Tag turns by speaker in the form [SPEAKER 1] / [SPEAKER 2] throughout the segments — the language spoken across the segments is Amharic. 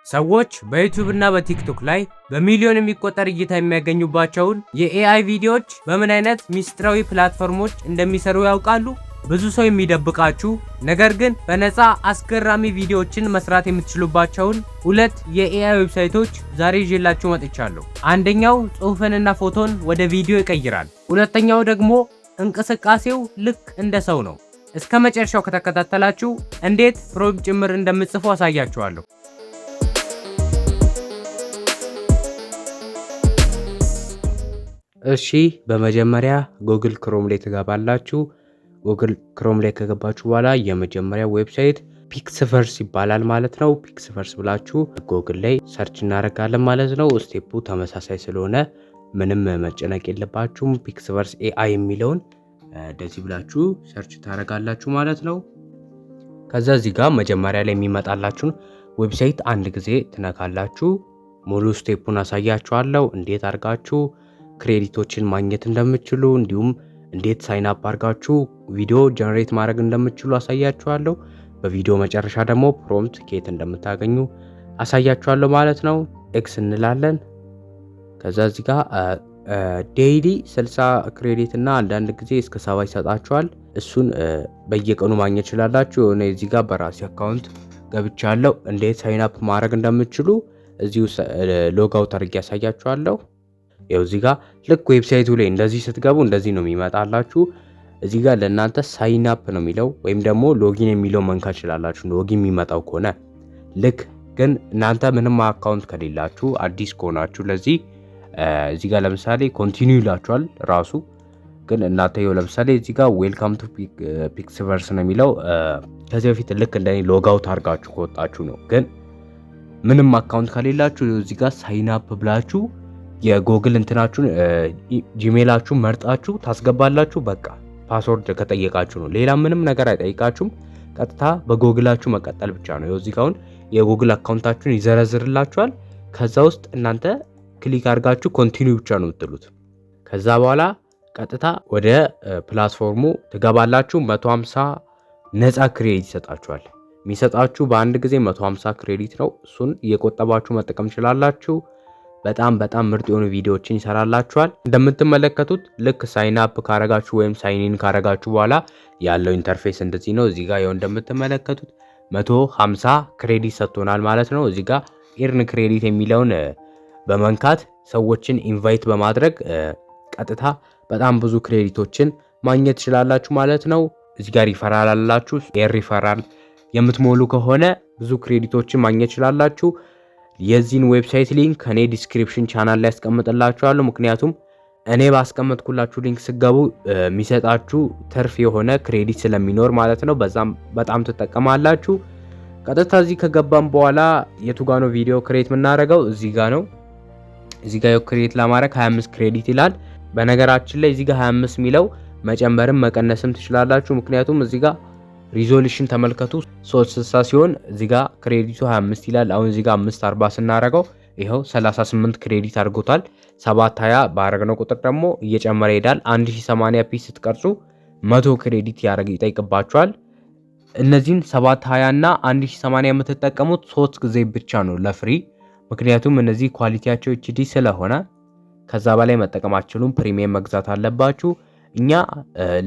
[SPEAKER 1] ሰዎች በዩቲዩብ እና በቲክቶክ ላይ በሚሊዮን የሚቆጠር እይታ የሚያገኙባቸውን የኤአይ ቪዲዮዎች በምን አይነት ሚስጥራዊ ፕላትፎርሞች እንደሚሰሩ ያውቃሉ? ብዙ ሰው የሚደብቃችሁ ነገር ግን በነፃ አስገራሚ ቪዲዮዎችን መስራት የምትችሉባቸውን ሁለት የኤአይ ዌብሳይቶች ዛሬ ይዤላችሁ መጥቻለሁ። አንደኛው ጽሑፍንና ፎቶን ወደ ቪዲዮ ይቀይራል። ሁለተኛው ደግሞ እንቅስቃሴው ልክ እንደ ሰው ነው። እስከ መጨረሻው ከተከታተላችሁ እንዴት ፕሮምፕት ጭምር እንደምትጽፉ አሳያችኋለሁ። እሺ በመጀመሪያ ጉግል ክሮም ላይ ትገባላችሁ። ጉግል ክሮም ላይ ከገባችሁ በኋላ የመጀመሪያ ዌብሳይት ፒክስቨርስ ይባላል ማለት ነው። ፒክስቨርስ ብላችሁ ጉግል ላይ ሰርች እናደርጋለን ማለት ነው። ስቴፑ ተመሳሳይ ስለሆነ ምንም መጨነቅ የለባችሁም። ፒክስቨርስ ኤአይ የሚለውን እንደዚህ ብላችሁ ሰርች ታደርጋላችሁ ማለት ነው። ከዛ እዚህ ጋር መጀመሪያ ላይ የሚመጣላችሁን ዌብሳይት አንድ ጊዜ ትነካላችሁ። ሙሉ ስቴፑን አሳያችኋለሁ። እንዴት አድርጋችሁ ክሬዲቶችን ማግኘት እንደምትችሉ እንዲሁም እንዴት ሳይን አፕ አድርጋችሁ ቪዲዮ ጀነሬት ማድረግ እንደምትችሉ አሳያችኋለሁ። በቪዲዮ መጨረሻ ደግሞ ፕሮምፕት ከየት እንደምታገኙ አሳያችኋለሁ ማለት ነው። ኤክስ እንላለን። ከዛ እዚህ ጋር ዴይሊ 60 ክሬዲት እና አንዳንድ ጊዜ እስከ 70 ይሰጣችኋል። እሱን በየቀኑ ማግኘት ይችላላችሁ። የሆነ እዚህ ጋር በራሴ አካውንት ገብቻለሁ። እንዴት ሳይን አፕ ማድረግ እንደምትችሉ እዚሁ ሎግ አውት አድርጌ ያሳያችኋለሁ። ያው እዚህ ጋር ልክ ዌብሳይቱ ላይ እንደዚህ ስትገቡ እንደዚህ ነው የሚመጣላችሁ። እዚህ ጋር ለእናንተ ሳይን አፕ ነው የሚለው ወይም ደግሞ ሎጊን የሚለው መንካት ይችላላችሁ። ሎጊን የሚመጣው ከሆነ ልክ ግን እናንተ ምንም አካውንት ከሌላችሁ አዲስ ከሆናችሁ ለዚህ እዚህ ጋር ለምሳሌ ኮንቲኒው ይላችኋል ራሱ። ግን እናንተ ይኸው ለምሳሌ እዚህ ጋር ዌልካም ቱ ፒክስቨርስ ነው የሚለው ከዚህ በፊት ልክ እንደኔ ሎግ አውት አድርጋችሁ ከወጣችሁ ነው። ግን ምንም አካውንት ከሌላችሁ እዚህ ጋር ሳይን አፕ ብላችሁ የጎግል እንትናችሁን ጂሜላችሁን መርጣችሁ ታስገባላችሁ። በቃ ፓስወርድ ከጠየቃችሁ ነው፣ ሌላ ምንም ነገር አይጠይቃችሁም። ቀጥታ በጎግላችሁ መቀጠል ብቻ ነው። እዚህ ጋር አሁን የጎግል አካውንታችሁን ይዘረዝርላችኋል። ከዛ ውስጥ እናንተ ክሊክ አድርጋችሁ ኮንቲኒው ብቻ ነው የምትሉት። ከዛ በኋላ ቀጥታ ወደ ፕላትፎርሙ ትገባላችሁ። 150 ነፃ ክሬዲት ይሰጣችኋል። የሚሰጣችሁ በአንድ ጊዜ 150 ክሬዲት ነው። እሱን እየቆጠባችሁ መጠቀም ትችላላችሁ። በጣም ምርጥ የሆኑ ቪዲዮዎችን ይሰራላችኋል። እንደምትመለከቱት ልክ ሳይን አፕ ካረጋችሁ ወይም ሳይን ኢን ካረጋችሁ በኋላ ያለው ኢንተርፌስ እንደዚህ ነው። እዚህ ጋር ያው እንደምትመለከቱት 150 ክሬዲት ሰጥቶናል ማለት ነው። እዚህ ጋር ኤርን ክሬዲት የሚለውን በመንካት ሰዎችን ኢንቫይት በማድረግ ቀጥታ በጣም ብዙ ክሬዲቶችን ማግኘት ትችላላችሁ ማለት ነው። እዚህ ጋር ሪፈራል አላችሁ። ኤር ሪፈራል የምትሞሉ ከሆነ ብዙ ክሬዲቶችን ማግኘት ትችላላችሁ። የዚህን ዌብሳይት ሊንክ ከኔ ዲስክሪፕሽን ቻናል ላይ ያስቀምጥላችኋለሁ። ምክንያቱም እኔ ባስቀመጥኩላችሁ ሊንክ ስገቡ የሚሰጣችሁ ትርፍ የሆነ ክሬዲት ስለሚኖር ማለት ነው። በጣም ትጠቀማላችሁ። ቀጥታ እዚህ ከገባም በኋላ የቱ ጋ ነው ቪዲዮ ክሬት የምናደርገው? እዚህ ጋ ነው። እዚህ ጋ ክሬት ለማድረግ 25 ክሬዲት ይላል። በነገራችን ላይ እዚህ ጋ 25 የሚለው መጨመርም መቀነስም ትችላላችሁ። ምክንያቱም እዚህ ጋ ሪዞሉሽን ተመልከቱ 360 ሲሆን እዚህ ጋር ክሬዲቱ 25 ይላል። አሁን እዚህ ጋር 540 ስናደርገው ይኸው 38 ክሬዲት አድርጎታል። 720 ባረግነው ቁጥር ደግሞ እየጨመረ ይሄዳል። 1080 ፒ ስትቀርጹ 100 ክሬዲት ይጠይቅባችኋል። እነዚህን 720 እና 1080 የምትጠቀሙት 3 ጊዜ ብቻ ነው ለፍሪ። ምክንያቱም እነዚህ ኳሊቲያቸው ኤችዲ ስለሆነ ከዛ በላይ መጠቀማችሁን ፕሪሚየም መግዛት አለባችሁ። እኛ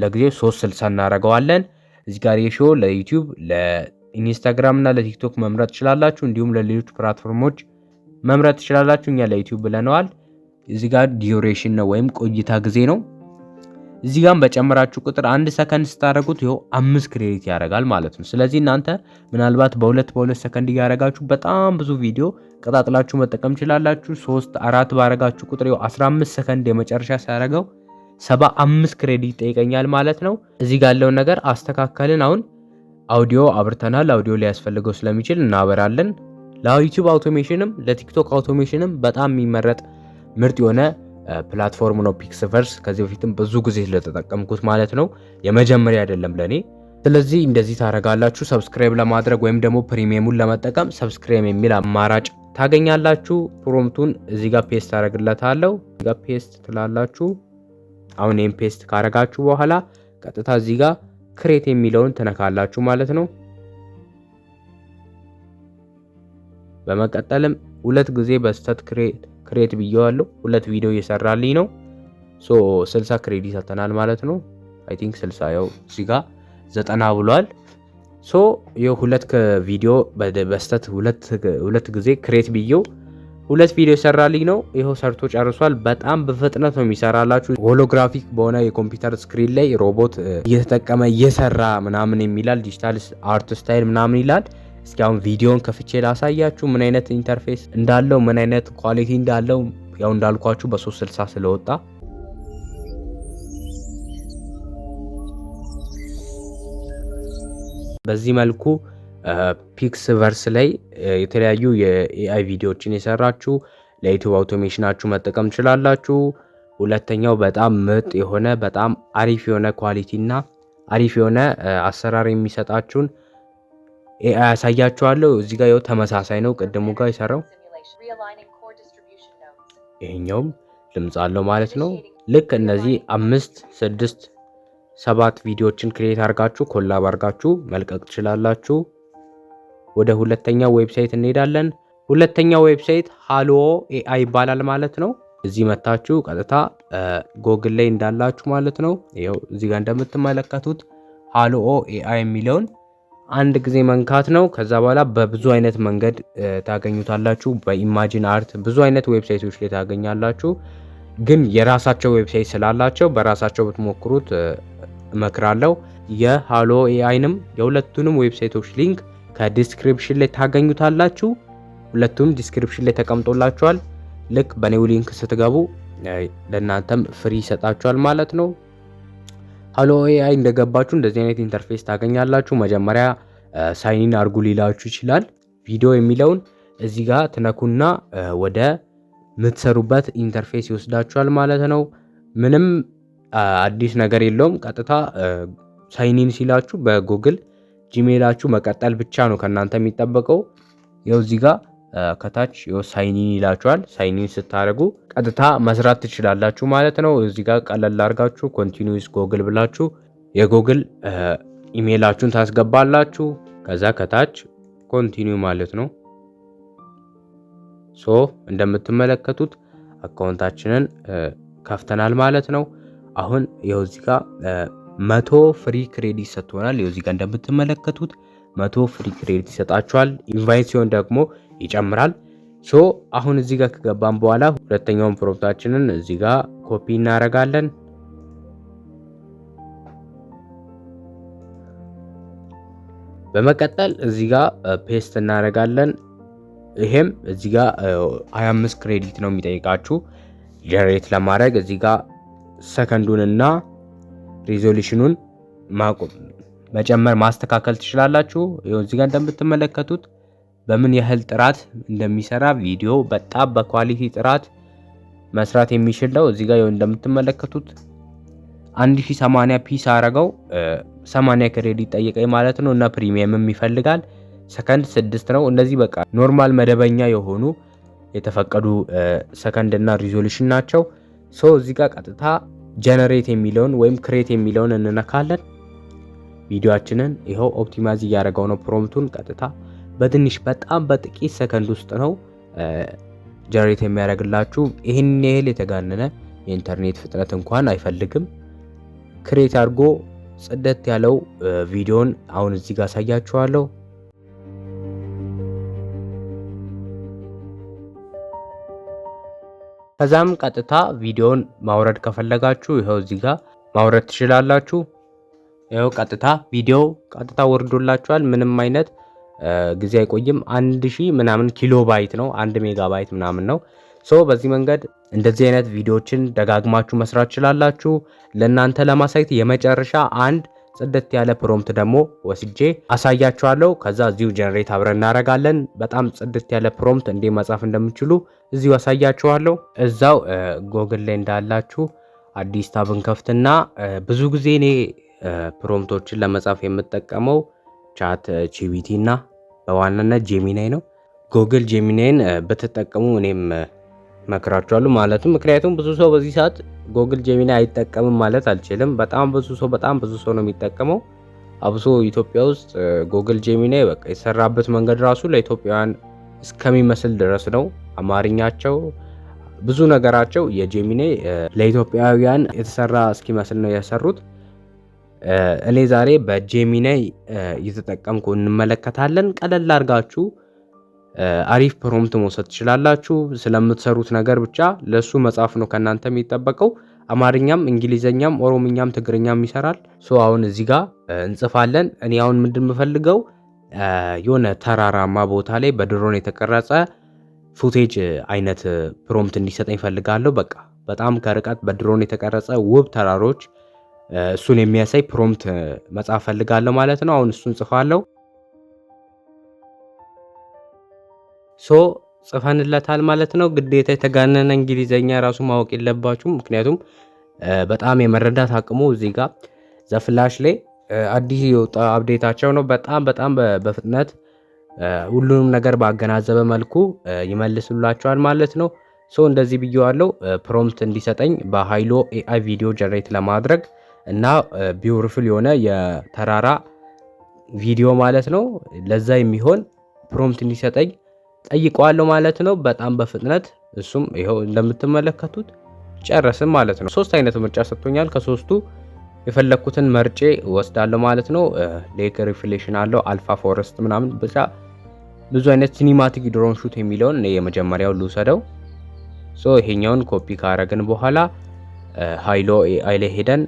[SPEAKER 1] ለጊዜው 360 እናደርገዋለን። እዚህ ጋር የሾ ለዩቲዩብ ለኢንስታግራም እና ለቲክቶክ መምረጥ ትችላላችሁ። እንዲሁም ለሌሎች ፕላትፎርሞች መምረጥ ትችላላችሁ። እኛ ለዩቲዩብ ብለነዋል። እዚህ ጋር ዲዩሬሽን ነው ወይም ቆይታ ጊዜ ነው። እዚህ ጋር በጨመራችሁ ቁጥር 1 ሰከንድ ስታደርጉት ይኸው 5 ክሬዲት ያደርጋል ማለት ነው። ስለዚህ እናንተ ምናልባት በ2 ሰከንድ እያደረጋችሁ በጣም ብዙ ቪዲዮ ቀጣጥላችሁ መጠቀም ትችላላችሁ። 3 4 ባረጋችሁ ቁጥር ይኸው 15 ሰከንድ የመጨረሻ ሲያደርገው 75 ክሬዲት ይጠይቀኛል ማለት ነው። እዚህ ጋር ያለውን ነገር አስተካከልን። አሁን አውዲዮ አብርተናል። አውዲዮ ሊያስፈልገው ስለሚችል እናበራለን። ለዩቲዩብ አውቶሜሽንም ለቲክቶክ አውቶሜሽንም በጣም የሚመረጥ ምርጥ የሆነ ፕላትፎርም ነው ፒክስቨርስ። ከዚህ በፊትም ብዙ ጊዜ ስለተጠቀምኩት ማለት ነው። የመጀመሪያ አይደለም ለኔ። ስለዚህ እንደዚህ ታደርጋላችሁ። ሰብስክራይብ ለማድረግ ወይም ደግሞ ፕሪሚየሙን ለመጠቀም ሰብስክራይብ የሚል አማራጭ ታገኛላችሁ። ፕሮምፕቱን እዚህ ጋር ፔስት አደርግለታለሁ። እዚህ ጋር ፔስት ትላላችሁ። አሁን ይሄን ፔስት ካረጋችሁ በኋላ ቀጥታ እዚህ ጋር ክሬት የሚለውን ትነካላችሁ ማለት ነው። በመቀጠልም 2 ጊዜ በስተት ክሬት ብየዋለሁ። 2 ቪዲዮ እየሰራልኝ ነው። 60 ክሬዲት ሰጥተናል ማለት ነው። አይ ቲንክ 60 ያው እዚህ ጋር 90 ብሏል። ይኸው 2 ቪዲዮ በስተት 2 ጊዜ ክሬት ብየው 2 ቪዲዮ ይሰራልኝ ነው። ይኸው ሰርቶ ጨርሷል። በጣም በፍጥነት ነው የሚሰራላችሁ። ሆሎግራፊክ በሆነ የኮምፒውተር ስክሪን ላይ ሮቦት እየተጠቀመ እየሰራ ምናምን የሚላል ዲጂታል አርት ስታይል ምናምን ይላል። እስኪ አሁን ቪዲዮን ከፍቼ ላሳያችሁ ምን አይነት ኢንተርፌስ እንዳለው ምን አይነት ኳሊቲ እንዳለው። ያው እንዳልኳችሁ በ360 ስለወጣ በዚህ መልኩ ፒክስቨርስ ላይ የተለያዩ የኤአይ ቪዲዮዎችን የሰራችሁ ለዩቲዩብ አውቶሜሽናችሁ መጠቀም ትችላላችሁ። ሁለተኛው በጣም ምርጥ የሆነ በጣም አሪፍ የሆነ ኳሊቲ እና አሪፍ የሆነ አሰራር የሚሰጣችሁን ኤአይ ያሳያችኋለሁ። እዚህ ጋር ያው ተመሳሳይ ነው ቅድሙ ጋር የሰራው። ይሄኛውም ድምጽ አለው ማለት ነው። ልክ እነዚህ 5 6 7 ቪዲዮዎችን ክሬት አድርጋችሁ ኮላብ አድርጋችሁ መልቀቅ ትችላላችሁ። ወደ ሁለተኛው ዌብሳይት እንሄዳለን። ሁለተኛው ዌብሳይት ሃሎ ኤአይ ይባላል ማለት ነው። እዚህ መታችሁ ቀጥታ ጎግል ላይ እንዳላችሁ ማለት ነው። ይኸው እዚህ ጋር እንደምትመለከቱት ሃሎ ኤአይ የሚለውን አንድ ጊዜ መንካት ነው። ከዛ በኋላ በብዙ አይነት መንገድ ታገኙታላችሁ። በኢማጂን አርት ብዙ አይነት ዌብሳይቶች ላይ ታገኛላችሁ። ግን የራሳቸው ዌብሳይት ስላላቸው በራሳቸው ብትሞክሩት እመክራለሁ። የሃሎ ኤአይንም የሁለቱንም ዌብሳይቶች ሊንክ ከዲስክሪፕሽን ላይ ታገኙታላችሁ። ሁለቱም ዲስክሪፕሽን ላይ ተቀምጦላችኋል። ልክ በኔው ሊንክ ስትገቡ ለእናንተም ፍሪ ይሰጣችኋል ማለት ነው። ሃሎ ኤአይ እንደገባችሁ እንደዚህ አይነት ኢንተርፌስ ታገኛላችሁ። መጀመሪያ ሳይኒን አርጉ ሊላችሁ ይችላል። ቪዲዮ የሚለውን እዚህ ጋር ትነኩና ወደ ምትሰሩበት ኢንተርፌስ ይወስዳችኋል ማለት ነው። ምንም አዲስ ነገር የለውም። ቀጥታ ሳይኒን ሲላችሁ በጉግል ጂሜላችሁ መቀጠል ብቻ ነው ከናንተ የሚጠበቀው። ይኸው እዚህ ጋር ከታች ይኸው ሳይኒን ይላችኋል። ሳይኒን ስታደርጉ ቀጥታ መስራት ትችላላችሁ ማለት ነው። እዚህ ጋር ቀለል አድርጋችሁ ኮንቲኒዩስ ጎግል ብላችሁ የጎግል ኢሜይላችሁን ታስገባላችሁ። ከዛ ከታች ኮንቲኒዩ ማለት ነው። እንደምትመለከቱት አካውንታችንን ከፍተናል ማለት ነው። አሁን ይኸው እዚህ ጋር 100 ፍሪ ክሬዲት ሰጥቶናል። ይኸው እዚህ ጋር እንደምትመለከቱት 100 ፍሪ ክሬዲት ይሰጣችኋል። ኢንቫይት ሲሆን ደግሞ ይጨምራል። አሁን እዚህ ጋር ከገባን በኋላ ሁለተኛውን ፕሮምፕታችንን እዚህ ጋር ኮፒ እናደርጋለን። በመቀጠል እዚህ ጋር ፔስት እናደርጋለን። ይሄም እዚህ ጋር 25 ክሬዲት ነው የሚጠይቃችሁ ጀነሬት ለማድረግ። እዚህ ጋር ሰከንዱንና ሪዞሉሽኑን መጨመር ማስተካከል ትችላላችሁ። ይኸው እዚህ ጋር እንደምትመለከቱት በምን ያህል ጥራት እንደሚሰራ ቪዲዮ በጣም በኳሊቲ ጥራት መስራት የሚችል ነው። እዚህ ጋር እንደምትመለከቱት 1080 ፒስ አረገው 80 ክሬዲት ጠይቀኝ ማለት ነው። እና ፕሪሚየምም ይፈልጋል። ሰከንድ 6 ነው። እነዚህ በቃ ኖርማል መደበኛ የሆኑ የተፈቀዱ ሰከንድ እና ሪዞሉሽን ናቸው። እዚህ ጋር ቀጥታ ጀነሬት የሚለውን ወይም ክሬት የሚለውን እንነካለን። ቪዲዮአችንን ይኸው ኦፕቲማይዝ እያደረገው ነው። ፕሮምፕቱን ቀጥታ በትንሽ በጣም በጥቂት ሰከንድ ውስጥ ነው ጀነሬት የሚያደርግላችሁ። ይህን ያህል የተጋነነ የኢንተርኔት ፍጥነት እንኳን አይፈልግም። ክሬት አድርጎ ጽደት ያለው ቪዲዮን አሁን እዚህ ጋር አሳያችኋለሁ። ከዛም ቀጥታ ቪዲዮን ማውረድ ከፈለጋችሁ ይኸው እዚህ ጋር ማውረድ ትችላላችሁ። ይኸው ቀጥታ ቪዲዮ ቀጥታ ወርዶላችኋል። ምንም አይነት ጊዜ አይቆይም። 1000 ምናምን ኪሎ ባይት ነው፣ 1 ሜጋባይት ምናምን ነው። በዚህ መንገድ እንደዚህ አይነት ቪዲዮዎችን ደጋግማችሁ መስራት ትችላላችሁ። ለእናንተ ለማሳየት የመጨረሻ አንድ ጽድት ያለ ፕሮምፕት ደግሞ ወስጄ አሳያችኋለሁ። ከዛ እዚሁ ጀነሬት አብረን እናደርጋለን። በጣም ጽድት ያለ ፕሮምፕት እንዴት መጻፍ እንደምትችሉ እዚሁ አሳያችኋለሁ። እዛው ጎግል ላይ እንዳላችሁ አዲስ ታብን ከፍትና ብዙ ጊዜ እኔ ፕሮምፕቶችን ለመጻፍ የምጠቀመው ቻት ጂፒቲ እና በዋናነት ጄሚናይ ነው። ጎግል ጄሚናይን በተጠቀሙ እኔም መክራችኋለሁ ማለትም ምክንያቱም ብዙ ሰው በዚህ ሰዓት ጎግል ጄሚናይ አይጠቀምም ማለት አልችልም። በጣም ብዙ ሰው ነው የሚጠቀመው። አብሶ ኢትዮጵያ ውስጥ ጎግል ጄሚናይ በቃ የሰራበት መንገድ ራሱ ለኢትዮጵያውያን እስከሚመስል ድረስ ነው። አማርኛቸው ብዙ ነገራቸው የጄሚናይ ለኢትዮጵያውያን የተሰራ እስኪመስል ነው የሰሩት። እኔ ዛሬ በጄሚናይ እየተጠቀምኩ እንመለከታለን። ቀለል አድርጋችሁ አሪፍ ፕሮምፕት መውሰድ ትችላላችሁ። ስለምትሰሩት ነገር ብቻ ለሱ መጻፍ ነው ከናንተ የሚጠበቀው። አማርኛም እንግሊዘኛም ኦሮምኛም ትግርኛም ይሰራል። አሁን እዚህ ጋር እንጽፋለን። እኔ አሁን ምንድን የምፈልገው የሆነ ተራራማ ቦታ ላይ በድሮን የተቀረጸ ፉቴጅ አይነት ፕሮምፕት እንዲሰጠኝ ፈልጋለሁ። በቃ በጣም ከርቀት በድሮን የተቀረጸ ውብ ተራሮች እሱን የሚያሳይ ፕሮምፕት መጻፍ ፈልጋለሁ ማለት ነው። አሁን እሱን ጽፋለሁ። ጽፈንለታል ማለት ነው። ግዴታ የተጋነነ እንግሊዘኛ ራሱ ማወቅ የለባችሁም። ምክንያቱም በጣም የመረዳት አቅሙ እዚህ ጋር ዘፍላሽ ላይ አዲስ የወጣ አፕዴታቸው ነው። በጣም በፍጥነት ሁሉንም ነገር ባገናዘበ መልኩ ይመልሱላቸዋል ማለት ነው። እንደዚህ ብየዋለው። ፕሮምፕት እንዲሰጠኝ በሃይሎ ኤአይ ቪዲዮ ጀነሬት ለማድረግ እና ቢዩቲፉል የሆነ የተራራ ቪዲዮ ማለት ነው። ለዛ የሚሆን ፕሮምፕት እንዲሰጠኝ ጠይቀዋለሁ ማለት ነው። በጣም በፍጥነት እሱም ይኸው እንደምትመለከቱት ጨረስን ማለት ነው። 3 አይነት ምርጫ ሰጥቶኛል። ከሶስቱ የፈለኩትን መርጬ ወስዳለሁ ማለት ነው። ሌክ ሪፍሌክሽን አለው፣ አልፋ ፎረስት ምናምን ብቻ ብዙ አይነት ሲኒማቲክ ድሮን ሹት የሚለውን እኔ የመጀመሪያው ልውሰደው። ይሄኛውን ኮፒ ካረግን በኋላ ሃይሎ ኤአይ ላይ ሄደን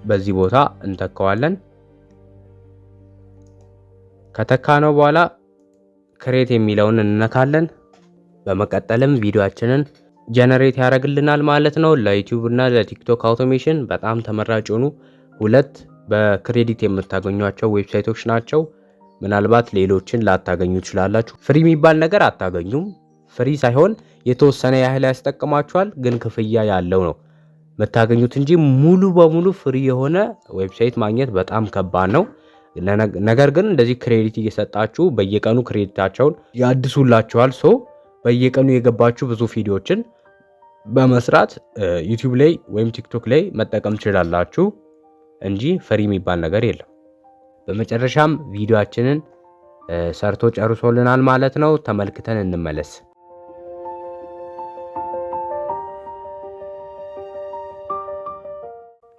[SPEAKER 1] በዚህ ቦታ እንተካዋለን። ከተካ ነው በኋላ ክሬት የሚለውን እንነካለን። በመቀጠልም ቪዲዮአችንን ጀነሬት ያደርግልናል ማለት ነው። ለዩቲዩብ እና ለቲክቶክ አውቶሜሽን በጣም ተመራጭ የሆኑ 2 በክሬዲት የምታገኟቸው ዌብሳይቶች ናቸው። ምናልባት ሌሎችን ላታገኙ ትችላላችሁ። ፍሪ የሚባል ነገር አታገኙም። ፍሪ ሳይሆን የተወሰነ ያህል ያስጠቅማችኋል፣ ግን ክፍያ ያለው ነው የምታገኙት እንጂ ሙሉ በሙሉ ፍሪ የሆነ ዌብሳይት ማግኘት በጣም ከባድ ነው። ነገር ግን እንደዚህ ክሬዲት እየሰጣችሁ በየቀኑ ክሬዲታቸውን ያድሱላችኋል። በየቀኑ የገባችሁ ብዙ ቪዲዮዎችን በመስራት ዩቲዩብ ላይ ወይም ቲክቶክ ላይ መጠቀም ትችላላችሁ እንጂ ፍሪ የሚባል ነገር የለም። በመጨረሻም ቪዲዮአችንን ሰርቶ ጨርሶልናል ማለት ነው። ተመልክተን እንመለስ።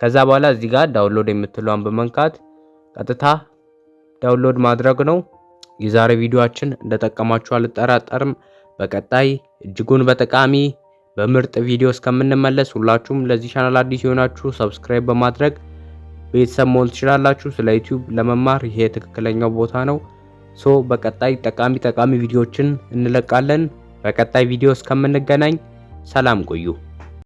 [SPEAKER 1] ከዛ በኋላ እዚህ ጋር ዳውንሎድ የምትለዋን በመንካት ቀጥታ ዳውንሎድ ማድረግ ነው። የዛሬ ቪዲዮአችን እንደጠቀማችሁ አልጠራጠርም። በቀጣይ እጅጉን በጠቃሚ በምርጥ ቪዲዮ እስከምንመለስ ሁላችሁም ለዚህ ቻናል አዲስ የሆናችሁ ሰብስክራይብ በማድረግ ቤተሰብ መሆን ትችላላችሁ። ስለ ዩቲዩብ ለመማር ይሄ ትክክለኛው ቦታ ነው። በቀጣይ ጠቃሚ ቪዲዮዎችን እንለቃለን። በቀጣይ ቪዲዮ እስከምንገናኝ ሰላም ቆዩ።